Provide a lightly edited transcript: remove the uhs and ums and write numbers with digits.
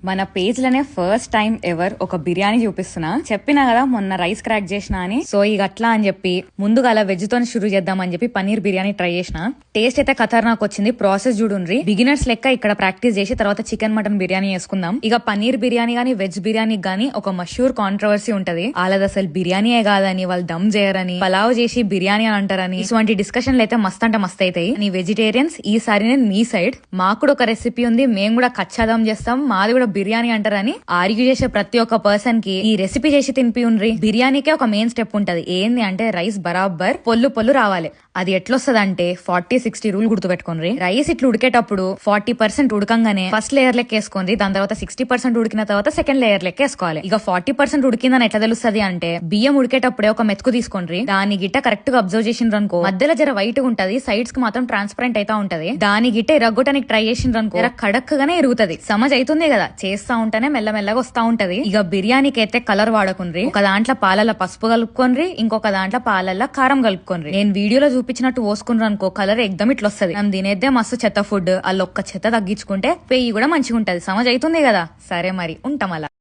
మన పేజ్ లోనే first time ever ఒక బిర్యానీ చూపిస్తున్నా. చెప్పినా కదా మొన్న రైస్ క్రాక్ చేసిన అని. సో ఇక అట్లా అని చెప్పి ముందుగా అలా వెజ్ తో షురూ చేద్దామని చెప్పి పన్నీర్ బిర్యానీ ట్రై చేసిన. టేస్ట్ అయితే ఖతర్నాక్ వచ్చింది. ప్రాసెస్ చూడుండ్రి. బిగినర్స్ లెక్క ఇక్కడ ప్రాక్టీస్ చేసి తర్వాత చికెన్ మటన్ బిర్యానీ చేసుకుందాం. ఇక పన్నీర్ బిర్యానీ గానీ వెజ్ బిర్యానీ గానీ ఒక మషూర్ కాంట్రవర్సీ ఉంటది. వాళ్ళది అసలు బిర్యానీయే కాదని, వాళ్ళు దమ్ చేయరని, పలావ్ చేసి బిర్యానీ అని అంటారని, ఇటువంటి డిస్కషన్లు అయితే మస్త్ అంటే మస్త్ అవుతాయి. నీ వెజిటేరియన్స్ ఈసారి నేను మీ సైడ్. మాకు కూడా ఒక రెసిపీ ఉంది, మేము కూడా కచ్చాదం చేస్తాం, మాది కూడా బిర్యానీ అంటారని ఆర్గ్యూ చేసే ప్రతి ఒక్క పర్సన్ కి ఈ రెసిపీ చేసి తినిపి ఉండ్రి. బిర్యానీకే ఒక మెయిన్ స్టెప్ ఉంటది. ఏంది అంటే రైస్ బరాబర్ పొల్లు రావాలి. అది ఎట్లొస్తుంది అంటే 40-60 రూల్ గుర్తుపెట్టుకోండి. రైస్ ఇట్లా ఉడికేటప్పుడు 40% ఉడకంగానే ఫస్ట్ లేయర్ లెక్క వేసుకోండి. దాని తర్వాత 60% ఉడికిన తర్వాత సెకండ్ లేయర్ లెక్క వేసుకోవాలి. ఇక 40% ఉడికిందని ఎట్లా తెలుస్తుంది అంటే బియ్యం ఉడికేటప్పుడే ఒక మెతుకు తీసుకోండి. దాని గిట్ట కరెక్ట్ గా అబ్జర్వ్ చేసిండ్రనుకో మధ్యలో జర వైట్ గా ఉంటది, సైడ్స్ కి మాత్రం ట్రాన్స్పరెంట్ అయితే ఉంటది. దాని గిట్ట ఇరగొట్టడానికి ట్రై చేసిండ్రనుకో జర కడక్ గానే ఇరుగుతుంది. సమజ్ అవుతుంది కదా. చేస్తా ఉంటేనే మెల్లమెల్లగా వస్తా ఉంటది. ఇక బిర్యానీకి అయితే కలర్ వాడకుండ్రి. ఒక దాంట్లో పాలల్లో పసుపు కలుపుకోండి, ఇంకొక దాంట్లో పాలల్లో కారం కలుపుకోండి. నేను వీడియోలో చూపించినట్టు పోసుకున్నారు అనుకో కలర్ ఎగ్దమ్ ఇట్లా వస్తుంది. మనం తినేద్దే మస్తు చెత్త ఫుడ్. అల్లొక్క చెత్త తగ్గించుకుంటే పెయ్యి కూడా మంచిగా ఉంటది. సమజ్ అవుతుంది కదా. సరే మరి ఉంటాం అలా.